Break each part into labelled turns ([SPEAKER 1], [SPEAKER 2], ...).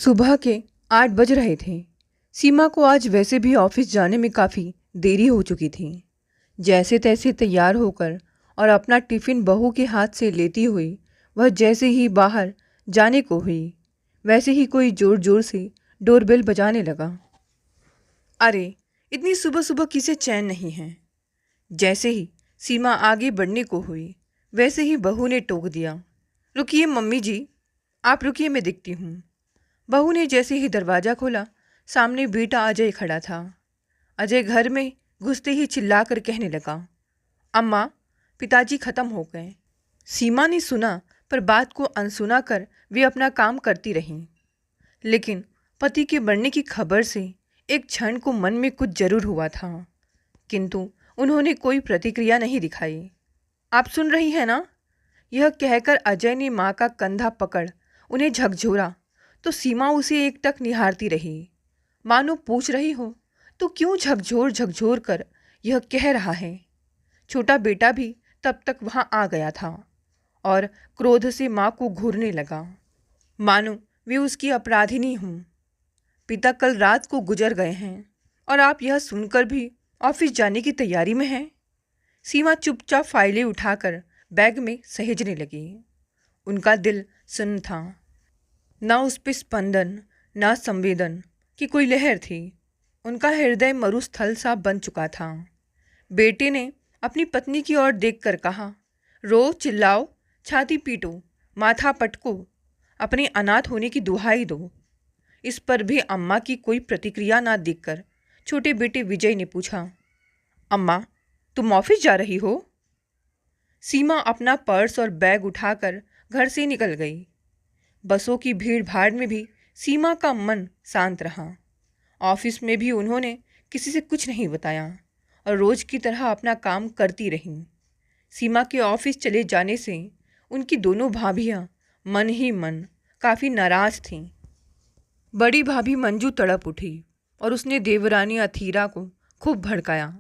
[SPEAKER 1] सुबह के 8 बज रहे थे। सीमा को आज वैसे भी ऑफिस जाने में काफ़ी देरी हो चुकी थी। जैसे तैसे तैयार होकर और अपना टिफ़िन बहू के हाथ से लेती हुई वह जैसे ही बाहर जाने को हुई, वैसे ही कोई ज़ोर ज़ोर से डोरबेल बजाने लगा। अरे, इतनी सुबह सुबह किसे चैन नहीं है। जैसे ही सीमा आगे बढ़ने को हुई, वैसे ही बहू ने टोक दिया, रुकिए मम्मी जी, आप रुकिए, मैं दिखती हूँ। बहू ने जैसे ही दरवाज़ा खोला, सामने बेटा अजय खड़ा था। अजय घर में घुसते ही चिल्लाकर कहने लगा, अम्मा, पिताजी ख़त्म हो गए। सीमा ने सुना, पर बात को अनसुना कर वे अपना काम करती रहीं। लेकिन पति के मरने की खबर से एक क्षण को मन में कुछ जरूर हुआ था, किंतु उन्होंने कोई प्रतिक्रिया नहीं दिखाई। आप सुन रही हैं ना? यह कहकर अजय ने माँ का कंधा पकड़ उन्हें झकझोरा, तो सीमा उसे एकटक निहारती रही, मानो पूछ रही हो, तो क्यों झकझोर झकझोर कर यह कह रहा है। छोटा बेटा भी तब तक वहाँ आ गया था और क्रोध से माँ को घूरने लगा, मानो वे उसकी अपराधिनी हूँ। पिता कल रात को गुजर गए हैं और आप यह सुनकर भी ऑफिस जाने की तैयारी में हैं। सीमा चुपचाप फाइलें उठाकर बैग में सहेजने लगी। उनका दिल सुन्न था, ना उस पे स्पंदन, ना संवेदन की कोई लहर थी। उनका हृदय मरुस्थल सा बन चुका था। बेटे ने अपनी पत्नी की ओर देखकर कहा, रो, चिल्लाओ, छाती पीटो, माथा पटको, अपने अनाथ होने की दुहाई दो। इस पर भी अम्मा की कोई प्रतिक्रिया ना देखकर छोटे बेटे विजय ने पूछा, अम्मा, तुम ऑफिस जा रही हो? सीमा अपना पर्स और बैग उठाकर घर से निकल गई। बसों की भीड़ भाड़ में भी सीमा का मन शांत रहा। ऑफिस में भी उन्होंने किसी से कुछ नहीं बताया और रोज की तरह अपना काम करती रहीं। सीमा के ऑफिस चले जाने से उनकी दोनों भाभियां मन ही मन काफ़ी नाराज थीं। बड़ी भाभी मंजू तड़प उठी और उसने देवरानी अथीरा को खूब भड़काया।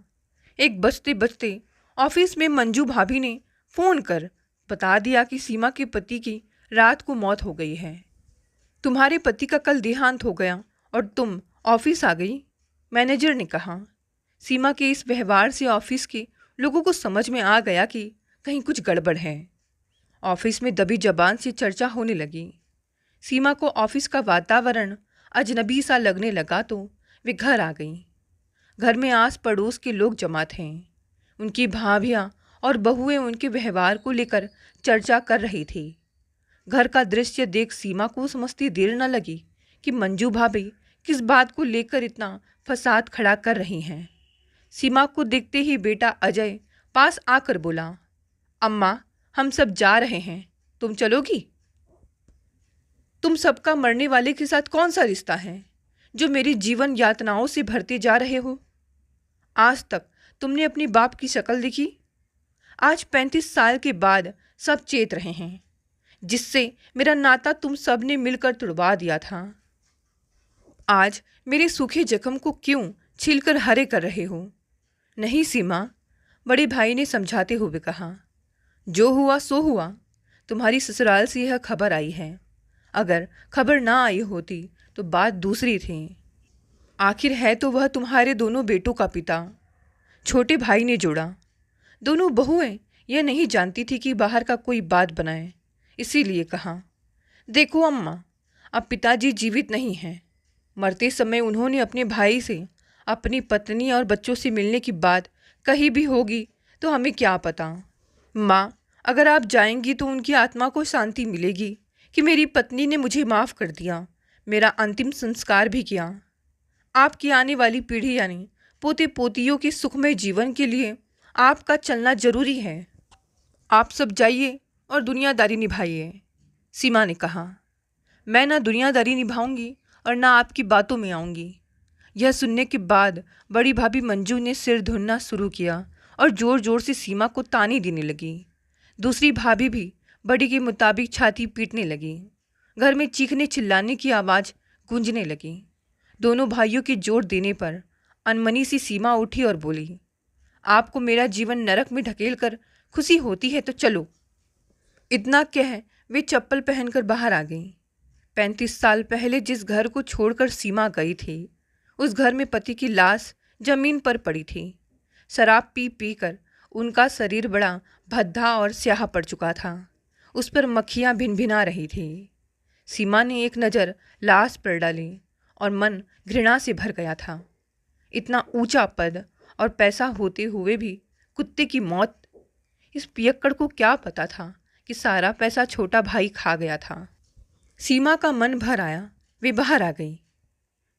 [SPEAKER 1] एक बजते बजते ऑफिस में मंजू भाभी ने फ़ोन कर बता दिया कि सीमा के पति की रात को मौत हो गई है। तुम्हारे पति का कल देहांत हो गया और तुम ऑफिस आ गई, मैनेजर ने कहा। सीमा के इस व्यवहार से ऑफिस के लोगों को समझ में आ गया कि कहीं कुछ गड़बड़ है। ऑफिस में दबी जबान से चर्चा होने लगी। सीमा को ऑफिस का वातावरण अजनबी सा लगने लगा तो वे घर आ गई। घर में आस पड़ोस के लोग जमा थे। उनकी भाभियाँ और बहुएं उनके व्यवहार को लेकर चर्चा कर रही थी। घर का दृश्य देख सीमा को समझती देर न लगी कि मंजू भाभी किस बात को लेकर इतना फसाद खड़ा कर रही हैं। सीमा को देखते ही बेटा अजय पास आकर बोला, अम्मा, हम सब जा रहे हैं, तुम चलोगी? तुम सबका मरने वाले के साथ कौन सा रिश्ता है जो मेरी जीवन यातनाओं से भरते जा रहे हो? आज तक तुमने अपने बाप की शक्ल देखी? आज 35 साल के बाद सब चेत रहे हैं, जिससे मेरा नाता तुम सब ने मिलकर तुड़वा दिया था। आज मेरे सूखे जख्म को क्यों छीलकर हरे कर रहे हो? नहीं सीमा, बड़े भाई ने समझाते हुए कहा, जो हुआ सो हुआ। तुम्हारी ससुराल से यह खबर आई है। अगर खबर ना आई होती तो बात दूसरी थी। आखिर है तो वह तुम्हारे दोनों बेटों का पिता। छोटे भाई ने जोड़ा। दोनों बहुएं यह नहीं जानती थी कि बाहर का कोई बात बनाए, इसीलिए कहा, देखो अम्मा, अब पिताजी जीवित नहीं हैं। मरते समय उन्होंने अपने भाई से अपनी पत्नी और बच्चों से मिलने की बात कही भी होगी तो हमें क्या पता। माँ, अगर आप जाएंगी तो उनकी आत्मा को शांति मिलेगी कि मेरी पत्नी ने मुझे माफ़ कर दिया, मेरा अंतिम संस्कार भी किया। आपकी आने वाली पीढ़ी यानी पोते पोतियों के सुखमय जीवन के लिए आपका चलना जरूरी है। आप सब जाइए और दुनियादारी निभाइए, सीमा ने कहा। मैं ना दुनियादारी निभाऊंगी और ना आपकी बातों में आऊंगी। यह सुनने के बाद बड़ी भाभी मंजू ने सिर धुनना शुरू किया और ज़ोर ज़ोर से सीमा को ताने देने लगी। दूसरी भाभी भी बड़ी के मुताबिक छाती पीटने लगी। घर में चीखने चिल्लाने की आवाज़ गूंजने लगी। दोनों भाइयों के जोर देने पर अनमनी सी सीमा उठी और बोली, आपको मेरा जीवन नरक में ढकेल कर खुशी होती है तो चलो। इतना कह वे चप्पल पहनकर बाहर आ गईं। 35 साल पहले जिस घर को छोड़कर सीमा गई थी, उस घर में पति की लाश जमीन पर पड़ी थी। शराब पी पी कर उनका शरीर बड़ा भद्दा और स्याह पड़ चुका था। उस पर मक्खियाँ भिनभिना रही थी। सीमा ने एक नज़र लाश पर डाली और मन घृणा से भर गया था। इतना ऊंचा पद और पैसा होते हुए भी कुत्ते की मौत। इस पियक्कड़ को क्या पता था कि सारा पैसा छोटा भाई खा गया था। सीमा का मन भर आया। वे बाहर आ गई।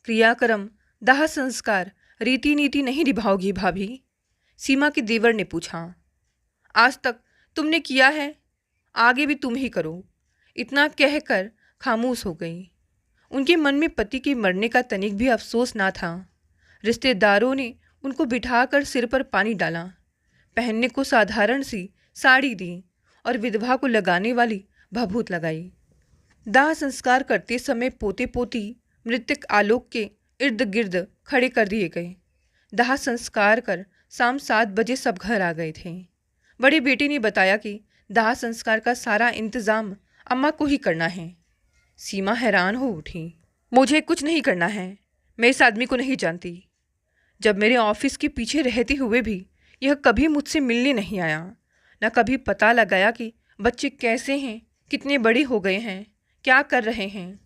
[SPEAKER 1] क्रियाक्रम, दाह संस्कार, रीति नीति नहीं निभाओगी भाभी? सीमा के देवर ने पूछा। आज तक तुमने किया है, आगे भी तुम ही करो। इतना कहकर खामोश हो गई। उनके मन में पति के मरने का तनिक भी अफसोस ना था। रिश्तेदारों ने उनको बिठाकर सिर पर पानी डाला, पहनने को साधारण सी साड़ी दी और विधवा को लगाने वाली भभूत लगाई। दाह संस्कार करते समय पोते पोती मृतक आलोक के इर्द गिर्द खड़े कर दिए गए। दाह संस्कार कर शाम 7 बजे सब घर आ गए थे। बड़े बेटे ने बताया कि दाह संस्कार का सारा इंतज़ाम अम्मा को ही करना है। सीमा हैरान हो उठी। मुझे कुछ नहीं करना है, मैं इस आदमी को नहीं जानती। जब मेरे ऑफिस के पीछे रहते हुए भी यह कभी मुझसे मिलने नहीं आया, न कभी पता लगाया कि बच्चे कैसे हैं, कितने बड़े हो गए हैं, क्या कर रहे हैं।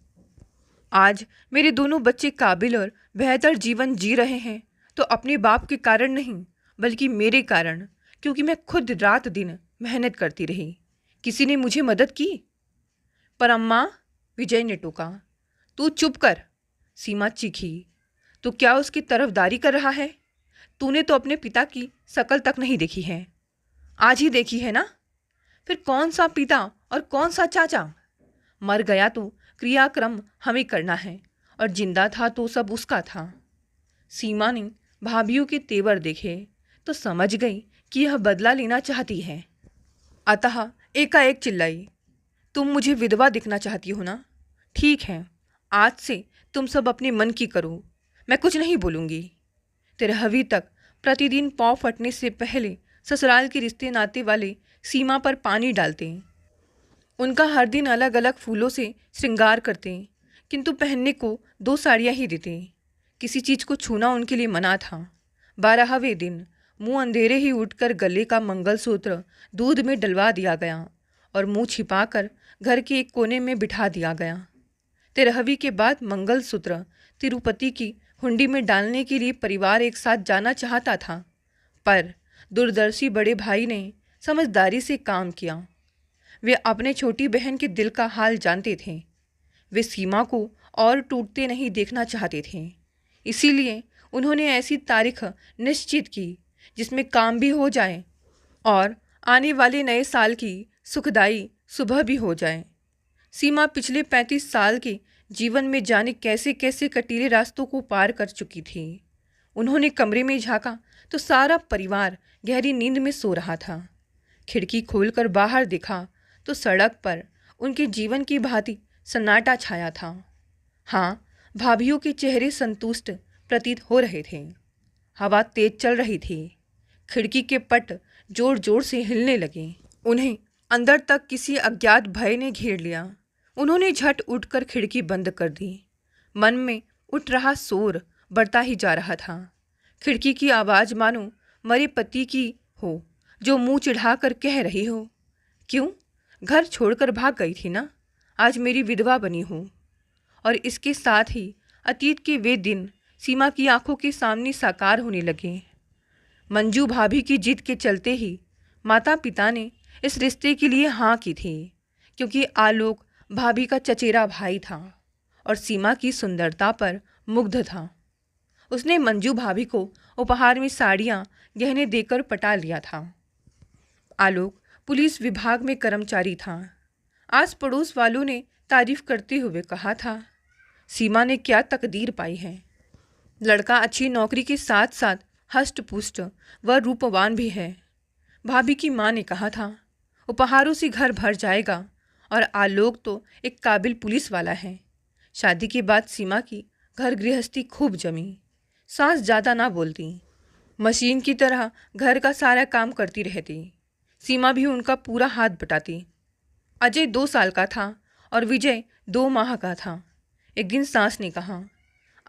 [SPEAKER 1] आज मेरे दोनों बच्चे काबिल और बेहतर जीवन जी रहे हैं तो अपने बाप के कारण नहीं, बल्कि मेरे कारण, क्योंकि मैं खुद रात दिन मेहनत करती रही। किसी ने मुझे मदद की? पर अम्मा, विजय ने टोका। तू चुप कर, सीमा चीखी। तो क्या उसकी तरफदारी कर रहा है? तूने तो अपने पिता की शक्ल तक नहीं देखी है। आज ही देखी है ना? फिर कौन सा पिता और कौन सा चाचा? मर गया तो क्रियाक्रम हमें करना है और जिंदा था तो सब उसका था। सीमा ने भाभीयों के तेवर देखे तो समझ गई कि यह बदला लेना चाहती है। अतः एकाएक चिल्लाई, तुम मुझे विधवा दिखना चाहती हो ना? ठीक है, आज से तुम सब अपने मन की करो, मैं कुछ नहीं बोलूँगी। 13वीं तक प्रतिदिन पाँव फटने से पहले ससुराल के रिश्ते नाते वाले सीमा पर पानी डालते। उनका हर दिन अलग अलग फूलों से श्रृंगार करते, किंतु पहनने को 2 साड़ियाँ ही देते। किसी चीज़ को छूना उनके लिए मना था। 12वें दिन मुंह अंधेरे ही उठकर गले का मंगलसूत्र दूध में डलवा दिया गया और मुंह छिपाकर घर के एक कोने में बिठा दिया गया। 13वीं के बाद मंगलसूत्र तिरुपति की हुंडी में डालने के लिए परिवार एक साथ जाना चाहता था, पर दूरदर्शी बड़े भाई ने समझदारी से काम किया। वे अपने छोटी बहन के दिल का हाल जानते थे। वे सीमा को और टूटते नहीं देखना चाहते थे। इसीलिए उन्होंने ऐसी तारीख निश्चित की जिसमें काम भी हो जाए और आने वाले नए साल की सुखदाई सुबह भी हो जाए। सीमा पिछले 35 साल के जीवन में जाने कैसे कैसे कटीले रास्तों को पार कर चुकी थी। उन्होंने कमरे में झांका तो सारा परिवार गहरी नींद में सो रहा था। खिड़की खोलकर बाहर देखा तो सड़क पर उनके जीवन की भांति सन्नाटा छाया था। हाँ, भाभीयों के चेहरे संतुष्ट प्रतीत हो रहे थे। हवा तेज चल रही थी। खिड़की के पट जोर जोर से हिलने लगे। उन्हें अंदर तक किसी अज्ञात भय ने घेर लिया। उन्होंने झट उठकर खिड़की बंद कर दी। मन में उठ रहा शोर बढ़ता ही जा रहा था। खिड़की की आवाज़ मानो मरे पति की हो, जो मुंह चिढ़ाकर कह रही हो, क्यों घर छोड़कर भाग गई थी ना, आज मेरी विधवा बनी हूँ। और इसके साथ ही अतीत के वे दिन सीमा की आंखों के सामने साकार होने लगे। मंजू भाभी की जिद के चलते ही माता पिता ने इस रिश्ते के लिए हाँ की थी, क्योंकि आलोक भाभी का चचेरा भाई था और सीमा की सुंदरता पर मुग्ध था। उसने मंजू भाभी को उपहार में साड़ियाँ गहने देकर पटा लिया था। आलोक पुलिस विभाग में कर्मचारी था। आस पड़ोस वालों ने तारीफ करते हुए कहा था, सीमा ने क्या तकदीर पाई है। लड़का अच्छी नौकरी के साथ साथ हष्ट पुष्ट व रूपवान भी है। भाभी की माँ ने कहा था, उपहारों से घर भर जाएगा और आलोक तो एक काबिल पुलिस वाला है। शादी के बाद सीमा की घर गृहस्थी खूब जमी। सास ज़्यादा ना बोलती, मशीन की तरह घर का सारा काम करती रहती। सीमा भी उनका पूरा हाथ बटाती। अजय 2 साल का था और विजय 2 माह का था। एक दिन सास ने कहा,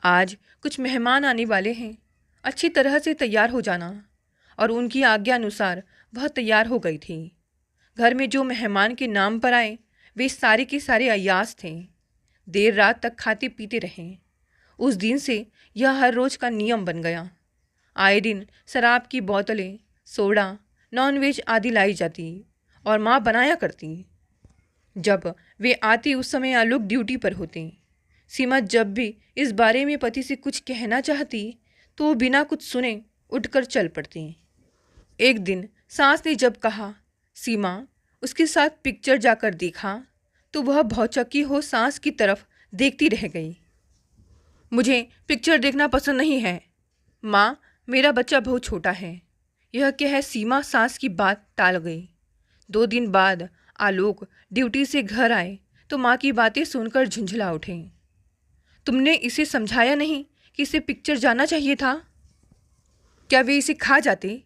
[SPEAKER 1] आज कुछ मेहमान आने वाले हैं, अच्छी तरह से तैयार हो जाना। और उनकी आज्ञा अनुसार वह तैयार हो गई थी। घर में जो मेहमान के नाम पर आए वे सारे के सारे अय्याश थे। देर रात तक खाते पीते रहे। उस दिन से यह हर रोज का नियम बन गया। आए दिन शराब की बोतलें, सोडा, नॉनवेज आदि लाई जाती और माँ बनाया करती। जब वे आती उस समय आलोक ड्यूटी पर होते। सीमा जब भी इस बारे में पति से कुछ कहना चाहती तो वो बिना कुछ सुने उठकर चल पड़ती। एक दिन सास ने जब कहा, सीमा उसके साथ पिक्चर जाकर देखा, तो वह भौचक्की हो सास की तरफ देखती रह गई। मुझे पिक्चर देखना पसंद नहीं है माँ, मेरा बच्चा बहुत छोटा है। यह कह सीमा सास की बात टाल गई। 2 दिन बाद आलोक ड्यूटी से घर आए तो माँ की बातें सुनकर झुंझला उठे। तुमने इसे समझाया नहीं कि इसे पिक्चर जाना चाहिए था? क्या वे इसे खा जाते?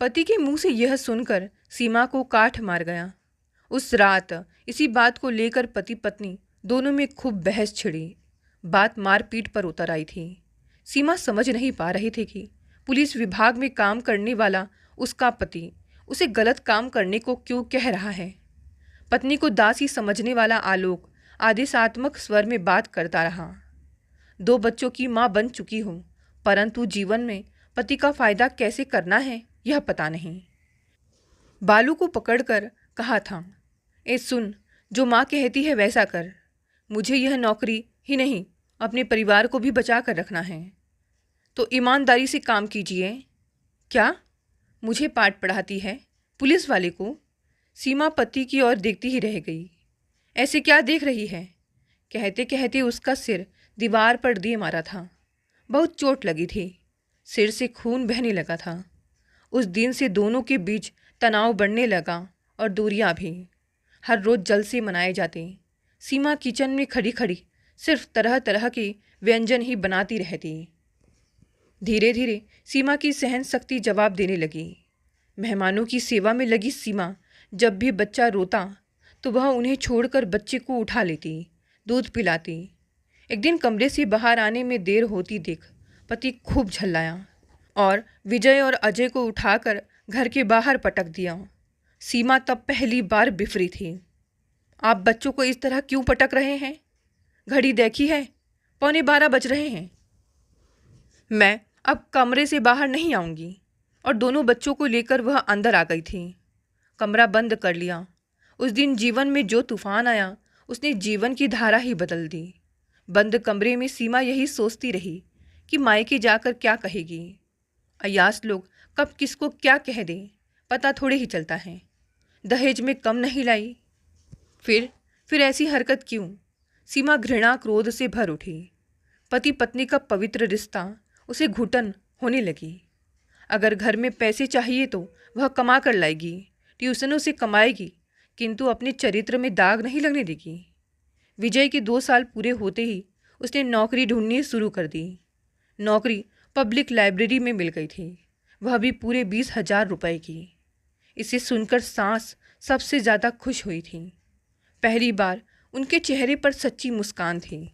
[SPEAKER 1] पति के मुंह से यह सुनकर सीमा को काठ मार गया। उस रात इसी बात को लेकर पति पत्नी दोनों में खूब बहस छिड़ी। बात मारपीट पर उतर आई थी। सीमा समझ नहीं पा रही थी कि पुलिस विभाग में काम करने वाला उसका पति उसे गलत काम करने को क्यों कह रहा है। पत्नी को दासी समझने वाला आलोक आदेशात्मक स्वर में बात करता रहा। 2 बच्चों की माँ बन चुकी हूँ, परंतु जीवन में पति का फायदा कैसे करना है यह पता नहीं। बालू को पकड़कर कहा था, ए सुन, जो माँ कहती है वैसा कर। मुझे यह नौकरी ही नहीं अपने परिवार को भी बचा कर रखना है, तो ईमानदारी से काम कीजिए। क्या मुझे पाठ पढ़ाती है पुलिस वाले को? सीमा पति की ओर देखती ही रह गई। ऐसे क्या देख रही है? कहते कहते उसका सिर दीवार पर दे मारा था। बहुत चोट लगी थी, सिर से खून बहने लगा था। उस दिन से दोनों के बीच तनाव बढ़ने लगा और दूरियां भी। हर रोज जलसे मनाए जाते। सीमा किचन में खड़ी खड़ी सिर्फ तरह तरह के व्यंजन ही बनाती रहती। धीरे धीरे सीमा की सहन शक्ति जवाब देने लगी। मेहमानों की सेवा में लगी सीमा जब भी बच्चा रोता तो वह उन्हें छोड़कर बच्चे को उठा लेती, दूध पिलाती। एक दिन कमरे से बाहर आने में देर होती देख पति खूब झल्लाया और विजय और अजय को उठाकर घर के बाहर पटक दिया। सीमा तब पहली बार बिफरी थी। आप बच्चों को इस तरह क्यों पटक रहे हैं? घड़ी देखी है, 11:15 बज रहे हैं। मैं अब कमरे से बाहर नहीं आऊंगी। और दोनों बच्चों को लेकर वह अंदर आ गई थी। कमरा बंद कर लिया। उस दिन जीवन में जो तूफान आया उसने जीवन की धारा ही बदल दी। बंद कमरे में सीमा यही सोचती रही कि मायके जाकर क्या कहेगी। अय्याश लोग कब किसको क्या कह दें पता थोड़े ही चलता है। दहेज में कम नहीं लाई। फिर ऐसी हरकत क्यों? सीमा घृणा क्रोध से भर उठी। पति पत्नी का पवित्र रिश्ता उसे घुटन होने लगी। अगर घर में पैसे चाहिए तो वह कमा कर लाएगी, ट्यूशनों से कमाएगी, किंतु अपने चरित्र में दाग नहीं लगने देगी। विजय के 2 साल पूरे होते ही उसने नौकरी ढूंढनी शुरू कर दी। नौकरी पब्लिक लाइब्रेरी में मिल गई थी, वह भी पूरे 20,000 रुपये की। इसे सुनकर सास सबसे ज़्यादा खुश हुई थी। पहली बार उनके चेहरे पर सच्ची मुस्कान थी।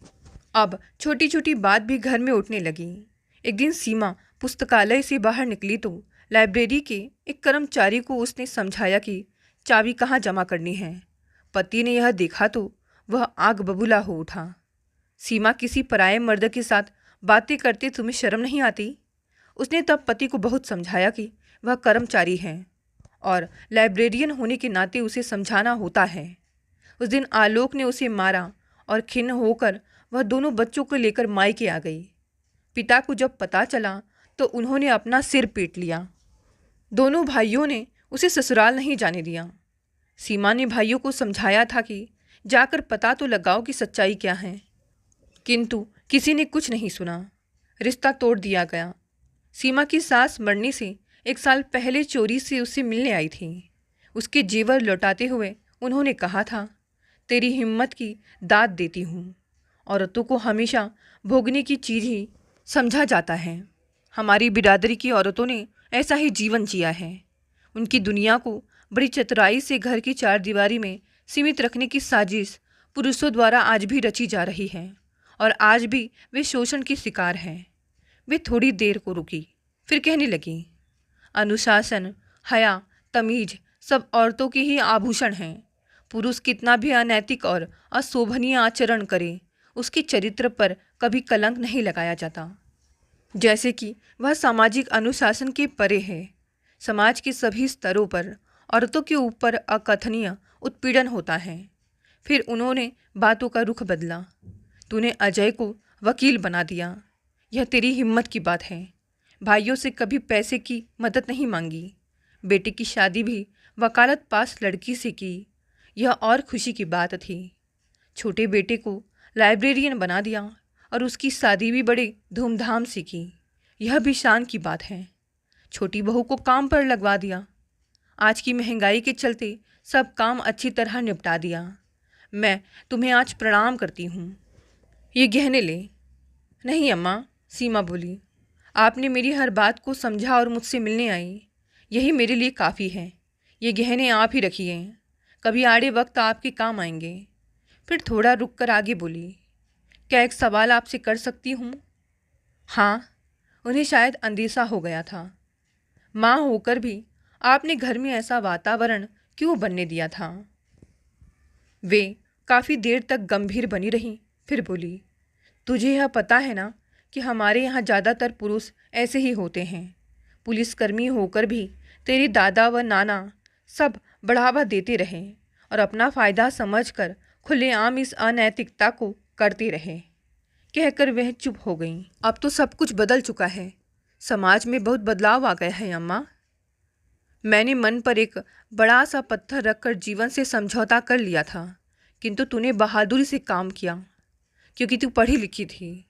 [SPEAKER 1] अब छोटी छोटी बात भी घर में उठने लगी। एक दिन सीमा पुस्तकालय से बाहर निकली तो लाइब्रेरी के एक कर्मचारी को उसने समझाया कि चाबी कहाँ जमा करनी है। पति ने यह देखा तो वह आग बबूला हो उठा। सीमा, किसी पराये मर्द के साथ बातें करते तुम्हें शर्म नहीं आती? उसने तब पति को बहुत समझाया कि वह कर्मचारी है और लाइब्रेरियन होने के नाते उसे समझाना होता है। उस दिन आलोक ने उसे मारा और खिन्न होकर वह दोनों बच्चों को लेकर मायके आ गई। पिता को जब पता चला तो उन्होंने अपना सिर पीट लिया। दोनों भाइयों ने उसे ससुराल नहीं जाने दिया। सीमा ने भाइयों को समझाया था कि जाकर पता तो लगाओ कि सच्चाई क्या है, किंतु किसी ने कुछ नहीं सुना। रिश्ता तोड़ दिया गया। सीमा की सास मरने से 1 साल पहले चोरी से उससे मिलने आई थी। उसके जेवर लौटाते हुए उन्होंने कहा था, तेरी हिम्मत की दाद देती हूँ। औरतों को हमेशा भोगने की चीज़ ही समझा जाता है। हमारी बिरादरी की औरतों ने ऐसा ही जीवन जिया है। उनकी दुनिया को बड़ी चतुराई से घर की 4 दीवारी में सीमित रखने की साजिश पुरुषों द्वारा आज भी रची जा रही है और आज भी वे शोषण की शिकार हैं। वे थोड़ी देर को रुकी, फिर कहने लगी, अनुशासन, हया, तमीज सब औरतों के ही आभूषण हैं। पुरुष कितना भी अनैतिक और अशोभनीय आचरण करे, उसके चरित्र पर कभी कलंक नहीं लगाया जाता, जैसे कि वह सामाजिक अनुशासन के परे है। समाज के सभी स्तरों पर औरतों के ऊपर अकथनीय उत्पीड़न होता है। फिर उन्होंने बातों का रुख बदला। तूने अजय को वकील बना दिया, यह तेरी हिम्मत की बात है। भाइयों से कभी पैसे की मदद नहीं मांगी। बेटे की शादी भी वकालत पास लड़की से की, यह और खुशी की बात थी। छोटे बेटे को लाइब्रेरियन बना दिया और उसकी शादी भी बड़े धूमधाम से की, यह भी शान की बात है। छोटी बहू को काम पर लगवा दिया। आज की महंगाई के चलते सब काम अच्छी तरह निपटा दिया। मैं तुम्हें आज प्रणाम करती हूँ। ये गहने ले। नहीं अम्मा, सीमा बोली, आपने मेरी हर बात को समझा और मुझसे मिलने आई, यही मेरे लिए काफ़ी है। ये गहने आप ही रखिए, कभी आड़े वक्त आपके काम आएंगे। फिर थोड़ा रुक कर आगे बोली, क्या एक सवाल आपसे कर सकती हूँ? हाँ। उन्हें शायद अंदेशा हो गया था। माँ होकर भी आपने घर में ऐसा वातावरण क्यों बनने दिया था? वे काफ़ी देर तक गंभीर बनी रहीं, फिर बोली, तुझे यह पता है ना कि हमारे यहाँ ज़्यादातर पुरुष ऐसे ही होते हैं। पुलिसकर्मी होकर भी तेरे दादा व नाना सब बढ़ावा देते रहे और अपना फ़ायदा समझकर खुलेआम इस अनैतिकता को करते रहे। कहकर वह चुप हो गईं। अब तो सब कुछ बदल चुका है, समाज में बहुत बदलाव आ गया है अम्मा। मैंने मन पर एक बड़ा सा पत्थर रखकर जीवन से समझौता कर लिया था, किंतु तूने बहादुरी से काम किया, क्योंकि तू पढ़ी लिखी थी।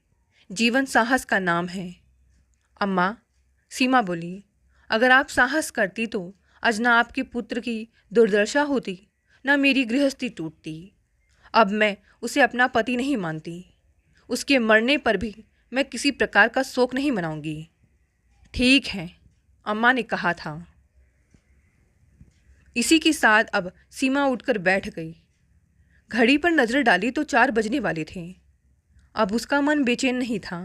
[SPEAKER 1] जीवन साहस का नाम है। अम्मा, सीमा बोली, अगर आप साहस करती तो आज ना आपके पुत्र की दुर्दशा होती, ना मेरी गृहस्थी टूटती। अब मैं उसे अपना पति नहीं मानती। उसके मरने पर भी मैं किसी प्रकार का शोक नहीं मनाऊंगी। ठीक है, अम्मा ने कहा था। इसी के साथ अब सीमा उठकर बैठ गई। घड़ी पर नज़र डाली तो 4 बजने वाले थे। अब उसका मन बेचैन नहीं था।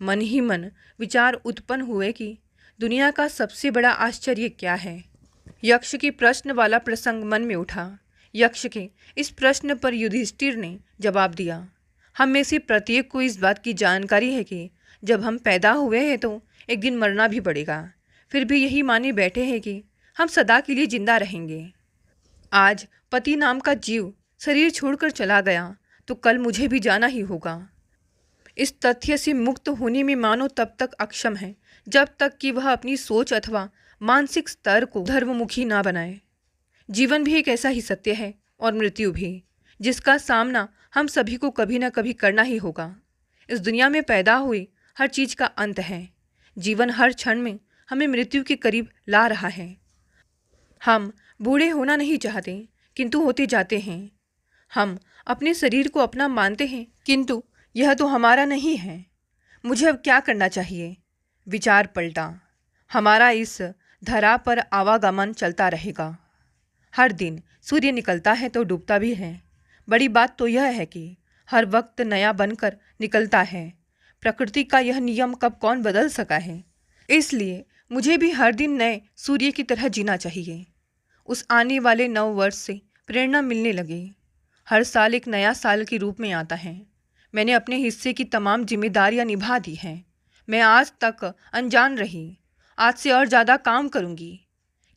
[SPEAKER 1] मन ही मन विचार उत्पन्न हुए कि दुनिया का सबसे बड़ा आश्चर्य क्या है। यक्ष के प्रश्न वाला प्रसंग मन में उठा। यक्ष के इस प्रश्न पर युधिष्ठिर ने जवाब दिया, हम में से प्रत्येक को इस बात की जानकारी है कि जब हम पैदा हुए हैं तो एक दिन मरना भी पड़ेगा। फिर भी यही माने बैठे हैं कि हम सदा के लिए जिंदा रहेंगे। आज पति नाम का जीव शरीर छोड़कर चला गया तो कल मुझे भी जाना ही होगा। इस तथ्य से मुक्त होने में मानव तब तक अक्षम है जब तक कि वह अपनी सोच अथवा मानसिक स्तर को धर्ममुखी ना बनाए। जीवन भी एक ऐसा ही सत्य है और मृत्यु भी, जिसका सामना हम सभी को कभी ना कभी करना ही होगा। इस दुनिया में पैदा हुई हर चीज़ का अंत है। जीवन हर क्षण में हमें मृत्यु के करीब ला रहा है। हम बूढ़े होना नहीं चाहते, किंतु होते जाते हैं। हम अपने शरीर को अपना मानते हैं, किंतु यह तो हमारा नहीं है। मुझे अब क्या करना चाहिए? विचार पलटा। हमारा इस धरा पर आवागमन चलता रहेगा। हर दिन सूर्य निकलता है तो डूबता भी है। बड़ी बात तो यह है कि हर वक्त नया बनकर निकलता है। प्रकृति का यह नियम कब कौन बदल सका है? इसलिए मुझे भी हर दिन नए सूर्य की तरह जीना चाहिए। उस आने वाले नव वर्ष से प्रेरणा मिलने लगी। हर साल एक नया साल के रूप में आता है। मैंने अपने हिस्से की तमाम जिम्मेदारियां निभा दी हैं। मैं आज तक अनजान रही, आज से और ज़्यादा काम करूंगी।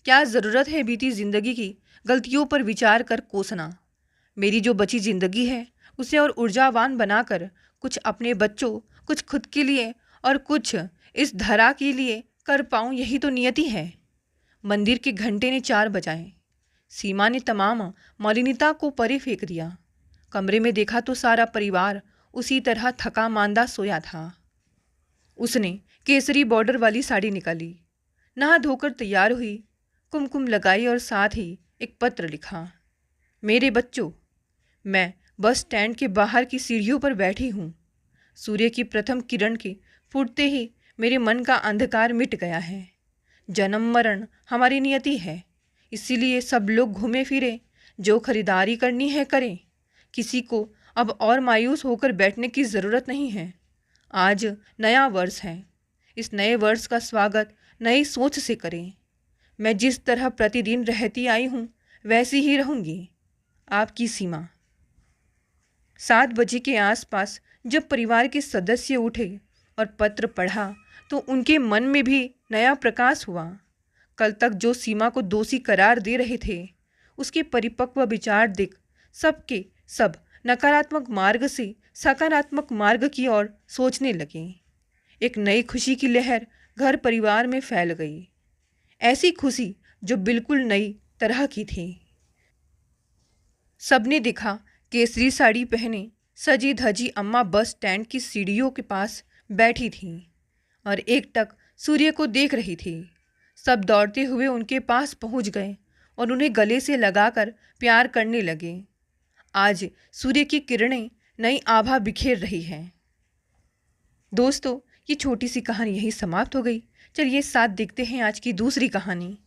[SPEAKER 1] क्या ज़रूरत है बीती ज़िंदगी की गलतियों पर विचार कर कोसना? मेरी जो बची ज़िंदगी है उसे और ऊर्जावान बनाकर कुछ अपने बच्चों, कुछ खुद के लिए और कुछ इस धरा के लिए कर पाऊँ, यही तो नियति है। मंदिर के घंटे ने 4 बजाए। सीमा ने तमाम मलिनता को परे फेंक दिया। कमरे में देखा तो सारा परिवार उसी तरह थका मांदा सोया था। उसने केसरी बॉर्डर वाली साड़ी निकाली, नहा धोकर तैयार हुई, कुमकुम लगाई और साथ ही एक पत्र लिखा। मेरे बच्चों, मैं बस स्टैंड के बाहर की सीढ़ियों पर बैठी हूँ। सूर्य की प्रथम किरण के फूटते ही मेरे मन का अंधकार मिट गया है। जन्म मरण हमारी नियति है, इसीलिए सब लोग घूमे फिरे, जो खरीदारी करनी है करें, किसी को अब और मायूस होकर बैठने की ज़रूरत नहीं है। आज नया वर्ष है। इस नए वर्ष का स्वागत नई सोच से करें। मैं जिस तरह प्रतिदिन रहती आई हूँ वैसी ही रहूँगी। आपकी सीमा। 7 बजे के आसपास जब परिवार के सदस्य उठे और पत्र पढ़ा तो उनके मन में भी नया प्रकाश हुआ। कल तक जो सीमा को दोषी करार दे रहे थे, उसके परिपक्व विचार देख सबके सब नकारात्मक मार्ग से सकारात्मक मार्ग की ओर सोचने लगे। एक नई खुशी की लहर घर परिवार में फैल गई। ऐसी खुशी जो बिल्कुल नई तरह की थी। सबने देखा केसरी साड़ी पहने सजी धजी अम्मा बस स्टैंड की सीढ़ियों के पास बैठी थीं और एकटक सूर्य को देख रही थी। सब दौड़ते हुए उनके पास पहुंच गए और उन्हें गले से लगाकर प्यार करने लगे। आज सूर्य की किरणें नई आभा बिखेर रही हैं। दोस्तों, ये छोटी सी कहानी यही समाप्त हो गई। चलिए साथ देखते हैं आज की दूसरी कहानी।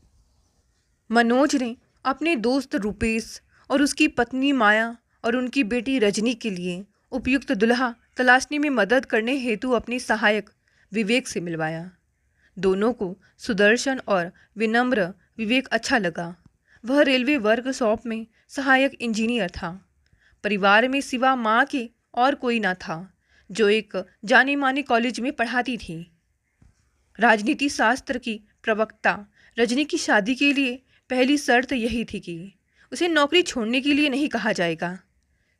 [SPEAKER 1] मनोज ने अपने दोस्त रुपेश और उसकी पत्नी माया और उनकी बेटी रजनी के लिए उपयुक्त दुल्हा तलाशने में मदद करने हेतु अपने सहायक विवेक से मिलवाया। दोनों को सुदर्शन और विनम्र विवेक अच्छा लगा। वह रेलवे वर्कशॉप में सहायक इंजीनियर था। परिवार में सिवा माँ के और कोई ना था, जो एक जाने माने कॉलेज में पढ़ाती थी। राजनीति शास्त्र की प्रवक्ता रजनी की शादी के लिए पहली शर्त यही थी कि उसे नौकरी छोड़ने के लिए नहीं कहा जाएगा।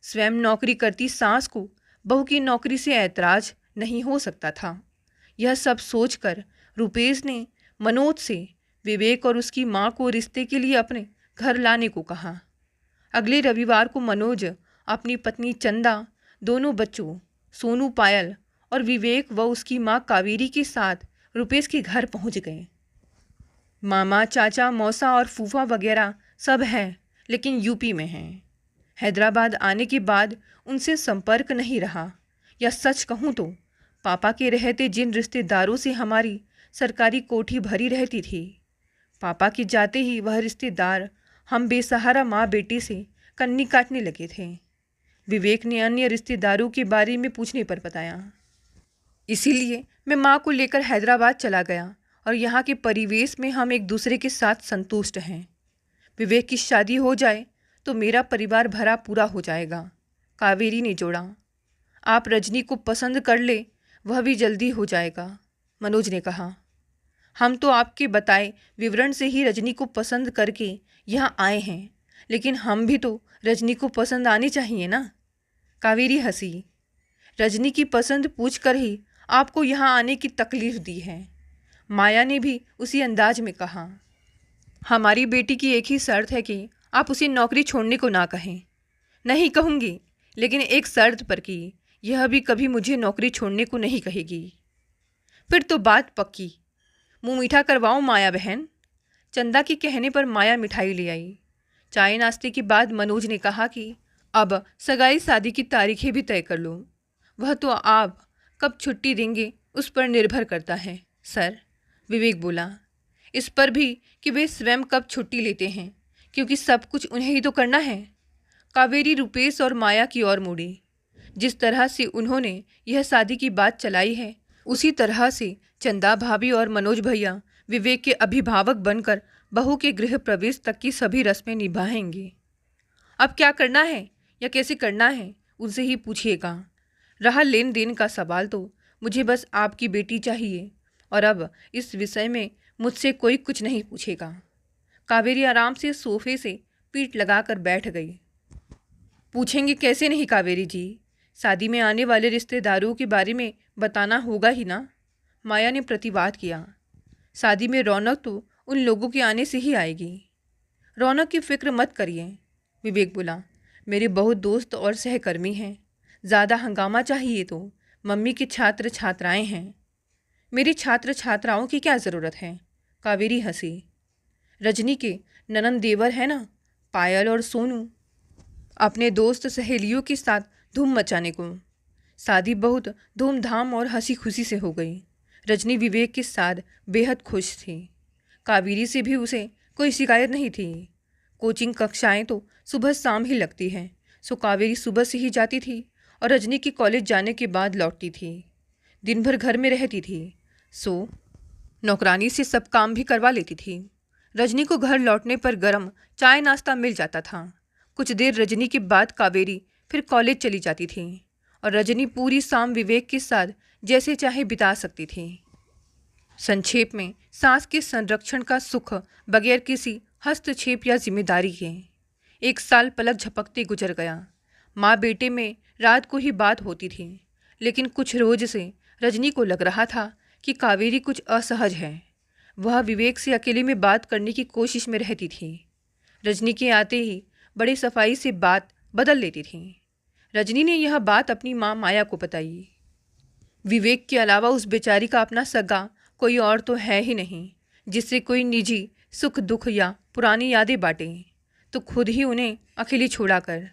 [SPEAKER 1] स्वयं नौकरी करती सास को बहू की नौकरी से ऐतराज नहीं हो सकता था। यह सब सोचकर रुपेश ने मनोज से विवेक और उसकी माँ को रिश्ते के लिए अपने घर लाने को कहा। अगले रविवार को मनोज अपनी पत्नी चंदा, दोनों बच्चों सोनू, पायल और विवेक व उसकी माँ कावेरी के साथ रुपेश के घर पहुँच गए। मामा, चाचा, मौसा और फूफा वगैरह सब हैं, लेकिन यूपी में हैं। हैदराबाद आने के बाद उनसे संपर्क नहीं रहा। या सच कहूँ तो पापा के रहते जिन रिश्तेदारों से हमारी सरकारी कोठी भरी रहती थी, पापा के जाते ही वह रिश्तेदार हम बेसहारा माँ बेटी से कन्नी काटने लगे थे। विवेक ने अन्य रिश्तेदारों के बारे में पूछने पर बताया। इसीलिए मैं माँ को लेकर हैदराबाद चला गया और यहाँ के परिवेश में हम एक दूसरे के साथ संतुष्ट हैं। विवेक की शादी हो जाए तो मेरा परिवार भरा पूरा हो जाएगा, कावेरी ने जोड़ा। आप रजनी को पसंद कर ले, वह भी जल्दी हो जाएगा, मनोज ने कहा। हम तो आपके बताए विवरण से ही रजनी को पसंद करके यहाँ आए हैं, लेकिन हम भी तो रजनी को पसंद आनी चाहिए ना। कावेरी हंसी। रजनी की पसंद पूछकर ही आपको यहाँ आने की तकलीफ दी है, माया ने भी उसी अंदाज में कहा। हमारी बेटी की एक ही शर्त है कि आप उसे नौकरी छोड़ने को ना कहें। नहीं कहूँगी, लेकिन एक शर्त पर कि यह भी कभी मुझे नौकरी छोड़ने को नहीं कहेगी। फिर तो बात पक्की। मुँह मीठा करवाओ माया बहन। चंदा के कहने पर माया मिठाई ले आई। चाय नाश्ते के बाद मनोज ने कहा कि अब सगाई शादी की तारीखें भी तय कर लो। वह तो आप कब छुट्टी देंगे उस पर निर्भर करता है सर, विवेक बोला। इस पर भी कि वे स्वयं कब छुट्टी लेते हैं, क्योंकि सब कुछ उन्हें ही तो करना है। कावेरी रुपेश और माया की ओर मुड़ी। जिस तरह से उन्होंने यह शादी की बात चलाई है, उसी तरह से चंदा भाभी और मनोज भैया विवेक के अभिभावक बनकर बहू के गृह प्रवेश तक की सभी रस्में निभाएंगे। अब क्या करना है या कैसे करना है उनसे ही पूछिएगा। रहा लेन देन का सवाल तो मुझे बस आपकी बेटी चाहिए और अब इस विषय में मुझसे कोई कुछ नहीं पूछेगा। कावेरी आराम से सोफे से पीठ लगाकर बैठ गई। पूछेंगे कैसे नहीं कावेरी जी, शादी में आने वाले रिश्तेदारों के बारे में बताना होगा ही ना, माया ने प्रतिवाद किया। शादी में रौनक तो उन लोगों के आने से ही आएगी। रौनक की फिक्र मत करिए, विवेक बोला। मेरे बहुत दोस्त और सहकर्मी हैं। ज़्यादा हंगामा चाहिए तो मम्मी के छात्र छात्राएं हैं। मेरे छात्र छात्राओं की क्या ज़रूरत है, कावेरी हंसी। रजनी के ननंद देवर है ना, पायल और सोनू, अपने दोस्त सहेलियों के साथ धूम मचाने को। शादी बहुत धूमधाम और हंसी खुशी से हो गई। रजनी विवेक के साथ बेहद खुश थी। कावेरी से भी उसे कोई शिकायत नहीं थी। कोचिंग कक्षाएं तो सुबह शाम ही लगती हैं। सो कावेरी सुबह से ही जाती थी और रजनी के कॉलेज जाने के बाद लौटती थी। दिन भर घर में रहती थी, सो नौकरानी से सब काम भी करवा लेती थी। रजनी को घर लौटने पर गरम चाय नाश्ता मिल जाता था। कुछ देर रजनी के बाद कावेरी फिर कॉलेज चली जाती थी और रजनी पूरी शाम विवेक के साथ जैसे चाहे बिता सकती थी। संक्षेप में, सास के संरक्षण का सुख बगैर किसी हस्तक्षेप या जिम्मेदारी के 1 साल पलक झपकते गुजर गया। माँ बेटे में रात को ही बात होती थी, लेकिन कुछ रोज से रजनी को लग रहा था कि कावेरी कुछ असहज है। वह विवेक से अकेले में बात करने की कोशिश में रहती थी। रजनी के आते ही बड़ी सफाई से बात बदल लेती थी। रजनी ने यह बात अपनी माँ माया को बताई। विवेक के अलावा उस बेचारी का अपना सगा कोई और तो है ही नहीं जिससे कोई निजी सुख दुख या पुरानी यादें बांटे, तो खुद ही उन्हें अकेली छोड़ा कर।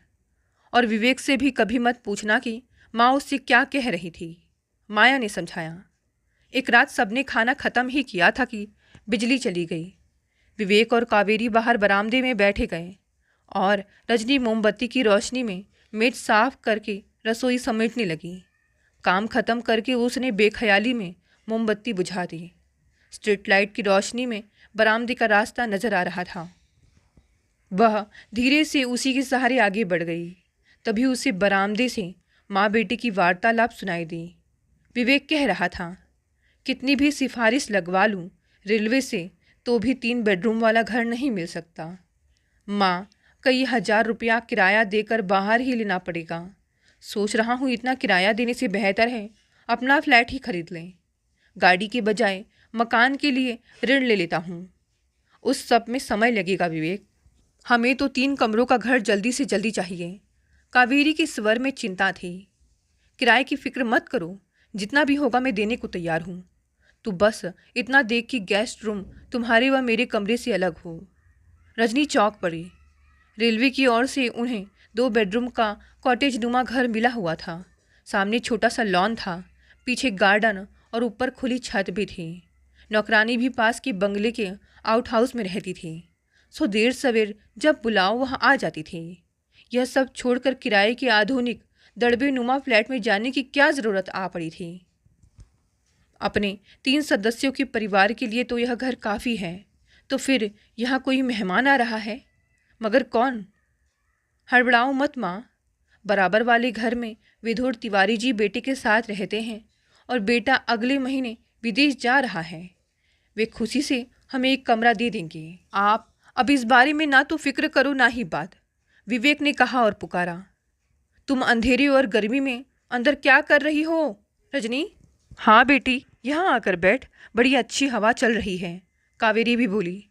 [SPEAKER 1] और विवेक से भी कभी मत पूछना कि माँ उससे क्या कह रही थी, माया ने समझाया। एक रात सबने खाना खत्म ही किया था कि बिजली चली गई। विवेक और कावेरी बाहर बरामदे में बैठे गए और रजनी मोमबत्ती की रोशनी में मेज साफ करके रसोई समेटने लगी। काम खत्म करके उसने बेख्याली में मोमबत्ती बुझा दी। स्ट्रीट लाइट की रोशनी में बरामदे का रास्ता नजर आ रहा था। वह धीरे से उसी के सहारे आगे बढ़ गई। तभी उसे बरामदे से माँ बेटे की वार्तालाप सुनाई दी। विवेक कह रहा था, कितनी भी सिफारिश लगवा लूँ रेलवे से तो भी 3 बेडरूम वाला घर नहीं मिल सकता। माँ, कई हजार रुपया किराया देकर बाहर ही लेना पड़ेगा। सोच रहा हूँ इतना किराया देने से बेहतर है अपना फ्लैट ही खरीद लें। गाड़ी के बजाय मकान के लिए ऋण ले लेता हूँ। उस सब में समय लगेगा विवेक। हमें तो 3 कमरों का घर जल्दी से जल्दी चाहिए। कावेरी के स्वर में चिंता थी। किराए की फिक्र मत करो, जितना भी होगा मैं देने को तैयार हूँ। तू बस इतना देख कि गेस्ट रूम तुम्हारे व मेरे कमरे से अलग हो। रजनी चौंक पड़ी। रेलवे की ओर से उन्हें 2 बेडरूम का कॉटेज नुमा घर मिला हुआ था। सामने छोटा सा लॉन था, पीछे गार्डन और ऊपर खुली छत भी थी। नौकरानी भी पास के बंगले के आउट हाउस में रहती थी, सो देर सवेर जब बुलाओ वहाँ आ जाती थी। यह सब छोड़कर किराए के आधुनिक दड़बे नुमा फ्लैट में जाने की क्या ज़रूरत आ पड़ी थी। अपने 3 सदस्यों के परिवार के लिए तो यह घर काफ़ी है, तो फिर यहाँ कोई मेहमान आ रहा है। मगर कौन? हड़बड़ाओ मत माँ। बराबर वाले घर में विधुर तिवारी जी बेटे के साथ रहते हैं और बेटा अगले महीने विदेश जा रहा है। वे खुशी से हमें एक कमरा दे देंगे। आप अब इस बारे में ना तो फिक्र करो ना ही बात, विवेक ने कहा और पुकारा। तुम अंधेरे और गर्मी में अंदर क्या कर रही हो रजनी? हाँ बेटी, यहाँ आकर बैठ, बड़ी अच्छी हवा चल रही है, कावेरी भी बोली।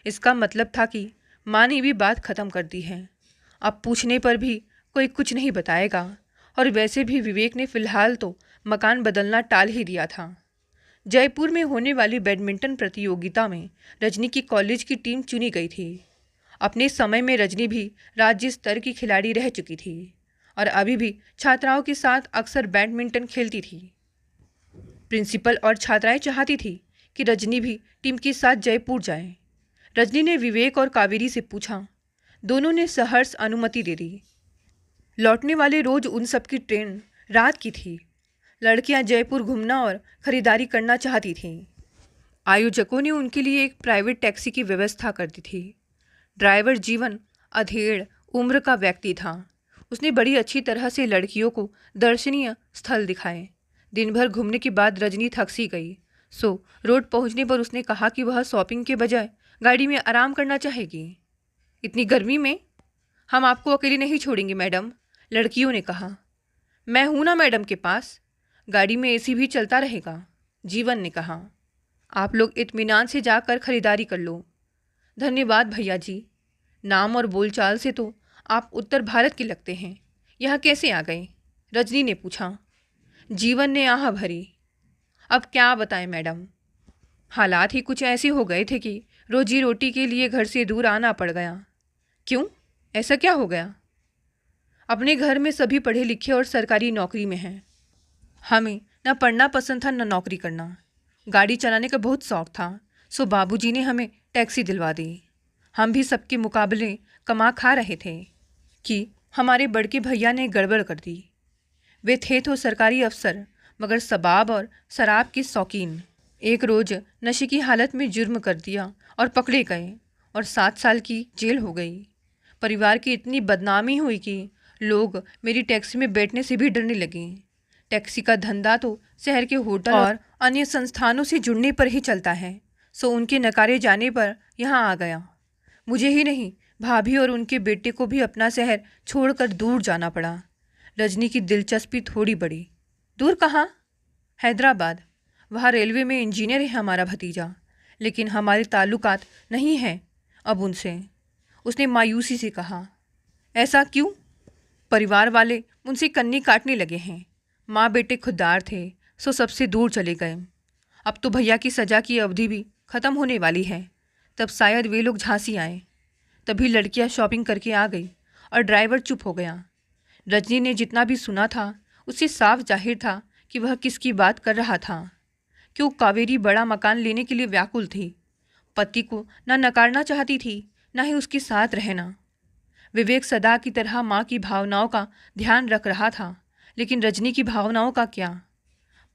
[SPEAKER 1] इसका मतलब था कि माँ ने भी बात ख़त्म कर दी है। अब पूछने पर भी कोई कुछ नहीं बताएगा। और वैसे भी विवेक ने फ़िलहाल तो मकान बदलना टाल ही दिया था। जयपुर में होने वाली बैडमिंटन प्रतियोगिता में रजनी की कॉलेज की टीम चुनी गई थी। अपने समय में रजनी भी राज्य स्तर की खिलाड़ी रह चुकी थी और अभी भी छात्राओं के साथ अक्सर बैडमिंटन खेलती थी। प्रिंसिपल और छात्राएं चाहती थी कि रजनी भी टीम के साथ जयपुर जाए। रजनी ने विवेक और कावेरी से पूछा। दोनों ने सहर्ष अनुमति दे दी। लौटने वाले रोज उन सबकी ट्रेन रात की थी। लड़कियां जयपुर घूमना और खरीदारी करना चाहती थीं। आयोजकों ने उनके लिए एक प्राइवेट टैक्सी की व्यवस्था कर दी थी। ड्राइवर जीवन अधेड़ उम्र का व्यक्ति था। उसने बड़ी अच्छी तरह से लड़कियों को दर्शनीय स्थल दिखाए। दिन भर घूमने के बाद रजनी थक सी गई, सो रोड पहुंचने पर उसने कहा कि वह शॉपिंग के बजाय गाड़ी में आराम करना चाहेगी। इतनी गर्मी में हम आपको अकेले नहीं छोड़ेंगे मैडम, लड़कियों ने कहा। मैं हूं ना मैडम के पास, गाड़ी में एसी भी चलता रहेगा, जीवन ने कहा। आप लोग इत्मीनान से जाकर खरीदारी कर लो। धन्यवाद भैया जी। नाम और बोलचाल से तो आप उत्तर भारत के लगते हैं, यहाँ कैसे आ गए? रजनी ने पूछा। जीवन ने आह भरी। अब क्या बताएं मैडम, हालात ही कुछ ऐसे हो गए थे कि रोजी रोटी के लिए घर से दूर आना पड़ गया। क्यों, ऐसा क्या हो गया? अपने घर में सभी पढ़े लिखे और सरकारी नौकरी में हैं। हमें न पढ़ना पसंद था न नौकरी करना। गाड़ी चलाने का बहुत शौक था, सो बाबूजी ने हमें टैक्सी दिलवा दी। हम भी सबके मुकाबले कमा खा रहे थे कि हमारे बड़के भैया ने गड़बड़ कर दी। वे थे तो सरकारी अफसर, मगर सबाब और शराब के शौकीन। एक रोज़ नशे की हालत में जुर्म कर दिया और पकड़े गए और 7 साल की जेल हो गई। परिवार की इतनी बदनामी हुई कि लोग मेरी टैक्सी में बैठने से भी डरने लगे। टैक्सी का धंधा तो शहर के होटल और अन्य संस्थानों से जुड़ने पर ही चलता है, सो उनके नकारे जाने पर यहाँ आ गया। मुझे ही नहीं, भाभी और उनके बेटे को भी अपना शहर छोड़कर दूर जाना पड़ा। रजनी की दिलचस्पी थोड़ी बढ़ी। दूर कहाँ? हैदराबाद। वहाँ रेलवे में इंजीनियर है हमारा भतीजा, लेकिन हमारे ताल्लुकात नहीं हैं अब उनसे। उसने मायूसी से कहा। ऐसा क्यों? परिवार वाले उनसे कन्नी काटने लगे हैं। माँ बेटे खुददार थे, सो सबसे दूर चले गए। अब तो भैया की सज़ा की अवधि भी ख़त्म होने वाली है, तब शायद वे लोग झांसी आए। तभी लड़कियां शॉपिंग करके आ गई और ड्राइवर चुप हो गया। रजनी ने जितना भी सुना था उससे साफ जाहिर था कि वह किसकी बात कर रहा था। क्यों कावेरी बड़ा मकान लेने के लिए व्याकुल थी। पति को न नकारना चाहती थी, न ही उसके साथ रहना। विवेक सदा की तरह माँ की भावनाओं का ध्यान रख रहा था, लेकिन रजनी की भावनाओं का क्या?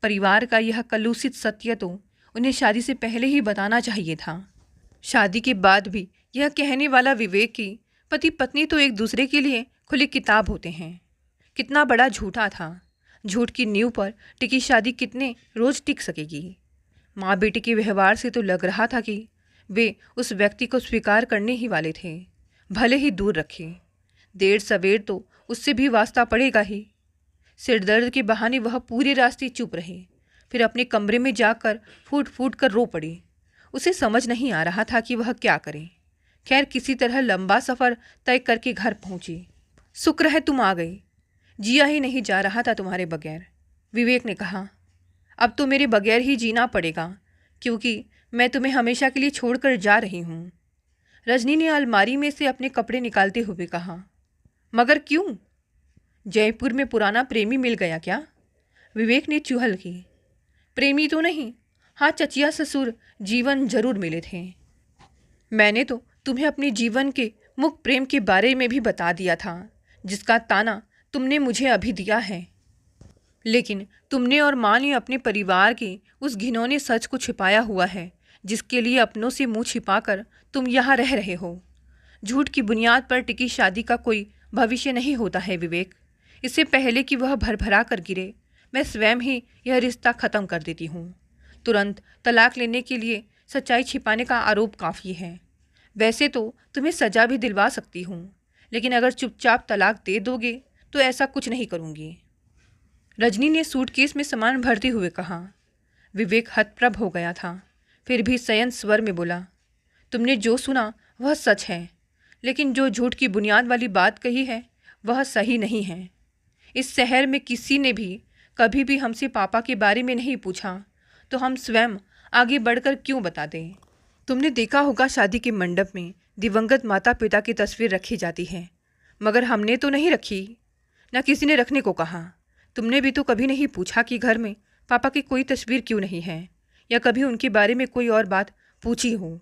[SPEAKER 1] परिवार का यह कलुषित सत्य तो उन्हें शादी से पहले ही बताना चाहिए था। शादी के बाद भी यह कहने वाला विवेक कि पति पत्नी तो एक दूसरे के लिए खुली किताब होते हैं, कितना बड़ा झूठा था। झूठ की नींव पर टिकी शादी कितने रोज टिक सकेगी? माँ बेटे के व्यवहार से तो लग रहा था कि वे उस व्यक्ति को स्वीकार करने ही वाले थे, भले ही दूर रखे। देर सवेर तो उससे भी वास्ता पड़ेगा ही। सिरदर्द के बहाने वह पूरे रास्ते चुप रहे, फिर अपने कमरे में जाकर फूट फूट कर रो पड़ी। उसे समझ नहीं आ रहा था कि वह क्या करे। खैर, किसी तरह लंबा सफ़र तय करके घर पहुंची। शुक्र है तुम आ गई, जिया ही नहीं जा रहा था तुम्हारे बगैर, विवेक ने कहा। अब तो मेरे बगैर ही जीना पड़ेगा, क्योंकि मैं तुम्हें हमेशा के लिए छोड़कर जा रही हूँ। रजनी ने अलमारी में से अपने कपड़े निकालते हुए कहा। मगर क्यों? जयपुर में पुराना प्रेमी मिल गया क्या? विवेक ने चुहल की। प्रेमी तो नहीं, हाँ चचिया ससुर जीवन जरूर मिले थे। मैंने तो तुम्हें अपने जीवन के मुख प्रेम के बारे में भी बता दिया था, जिसका ताना तुमने मुझे अभी दिया है। लेकिन तुमने और माँ ने अपने परिवार के उस घिनौने सच को छिपाया हुआ है, जिसके लिए अपनों से मुंह छिपाकर तुम यहाँ रह रहे हो। झूठ की बुनियाद पर टिकी शादी का कोई भविष्य नहीं होता है विवेक। इससे पहले कि वह भरभरा कर गिरे, मैं स्वयं ही यह रिश्ता ख़त्म कर देती हूँ। तुरंत तलाक लेने के लिए सच्चाई छिपाने का आरोप काफ़ी है। वैसे तो तुम्हें सज़ा भी दिलवा सकती हूँ, लेकिन अगर चुपचाप तलाक दे दोगे तो ऐसा कुछ नहीं करूँगी। रजनी ने सूटकेस में सामान भरते हुए कहा। विवेक हतप्रभ हो गया था, फिर भी संयत स्वर में बोला। तुमने जो सुना वह सच है, लेकिन जो झूठ की बुनियाद वाली बात कही है वह सही नहीं है। इस शहर में किसी ने भी कभी भी हमसे पापा के बारे में नहीं पूछा, तो हम स्वयं आगे बढ़कर क्यों बता दें? तुमने देखा होगा शादी के मंडप में दिवंगत माता पिता की तस्वीर रखी जाती है, मगर हमने तो नहीं रखी, न किसी ने रखने को कहा। तुमने भी तो कभी नहीं पूछा कि घर में पापा की कोई तस्वीर क्यों नहीं है, या कभी उनके बारे में कोई और बात पूछी हो।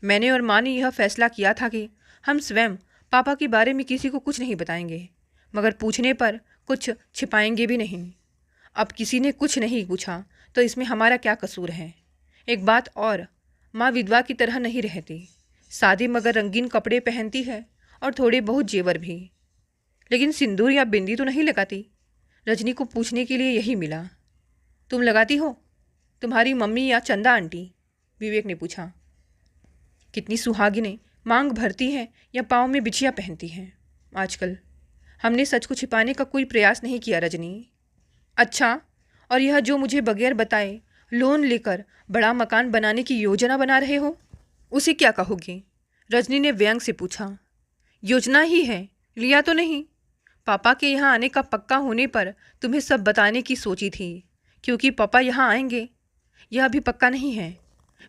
[SPEAKER 1] मैंने और माँ ने यह फैसला किया था कि हम स्वयं पापा के बारे में किसी को कुछ नहीं बताएंगे, मगर पूछने पर कुछ छिपाएंगे भी नहीं। अब किसी ने कुछ नहीं पूछा तो इसमें हमारा क्या कसूर है? एक बात और, माँ विधवा की तरह नहीं रहती, सादे मगर रंगीन कपड़े पहनती है और थोड़े बहुत जेवर भी, लेकिन सिंदूर या बिंदी तो नहीं लगाती। रजनी को पूछने के लिए यही मिला। तुम लगाती हो? तुम्हारी मम्मी या चंदा आंटी? विवेक ने पूछा। कितनी सुहागिनें मांग भरती हैं या पाँव में बिछिया पहनती हैं आजकल। हमने सच को छिपाने का कोई प्रयास नहीं किया रजनी। अच्छा, और यह जो मुझे बगैर बताए लोन लेकर बड़ा मकान बनाने की योजना बना रहे हो, उसे क्या कहोगे? रजनी ने व्यंग से पूछा। योजना ही है, लिया तो नहीं। पापा के यहाँ आने का पक्का होने पर तुम्हें सब बताने की सोची थी, क्योंकि पापा यहाँ आएंगे यह अभी पक्का नहीं है।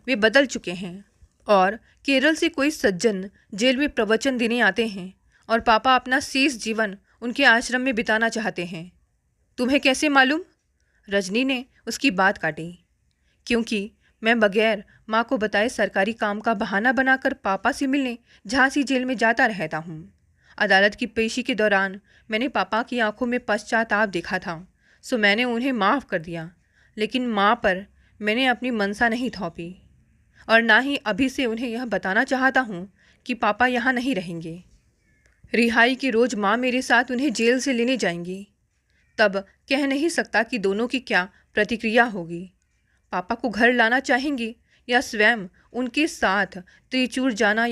[SPEAKER 1] वे बदल चुके हैं और केरल से कोई सज्जन जेल में प्रवचन देने आते हैं और पापा अपना शेष जीवन उनके आश्रम में बिताना चाहते हैं। तुम्हें कैसे मालूम? रजनी ने उसकी बात काटी। क्योंकि मैं बगैर माँ को बताए सरकारी काम का बहाना बनाकर पापा से मिलने झांसी जेल में जाता रहता हूँ। अदालत की पेशी के दौरान मैंने पापा की आंखों में पश्चाताप देखा था, सो मैंने उन्हें माफ़ कर दिया। लेकिन माँ पर मैंने अपनी मनसा नहीं थोपी और ना ही अभी से उन्हें यह बताना चाहता हूँ कि पापा यहाँ नहीं रहेंगे। रिहाई के रोज़ माँ मेरे साथ उन्हें जेल से लेने जाएंगी। तब कह नहीं सकता कि दोनों की क्या प्रतिक्रिया होगी। पापा को घर लाना चाहेंगी या स्वयं उनके साथ त्रिचूर जाना,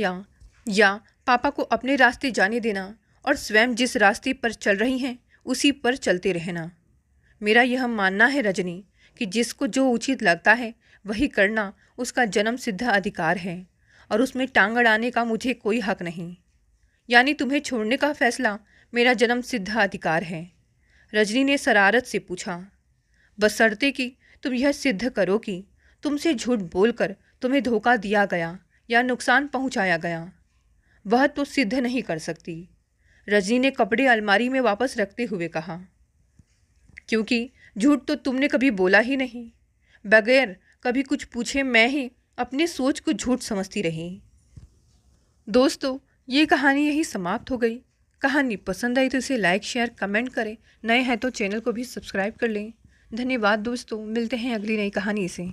[SPEAKER 1] या पापा को अपने रास्ते जाने देना और स्वयं जिस रास्ते पर चल रही हैं उसी पर चलते रहना। मेरा यह मानना है रजनी कि जिसको जो उचित लगता है वही करना उसका जन्म सिद्ध अधिकार है और उसमें टांग अड़ाने का मुझे कोई हक नहीं। यानी तुम्हें छोड़ने का फैसला मेरा जन्म सिद्ध अधिकार है? रजनी ने शरारत से पूछा। बशर्ते कि तुम यह सिद्ध करो कि तुमसे झूठ बोलकर तुम्हें धोखा दिया गया या नुकसान पहुंचाया गया। वह तो सिद्ध नहीं कर सकती, रजनी ने कपड़े अलमारी में वापस रखते हुए कहा, क्योंकि झूठ तो तुमने कभी बोला ही नहीं। बगैर कभी कुछ पूछे मैं ही अपनी सोच को झूठ समझती रही। दोस्तों, ये कहानी यही समाप्त हो गई। कहानी पसंद आई तो इसे लाइक, शेयर, कमेंट करें। नए हैं तो चैनल को भी सब्सक्राइब कर लें। धन्यवाद दोस्तों, मिलते हैं अगली नई कहानी से।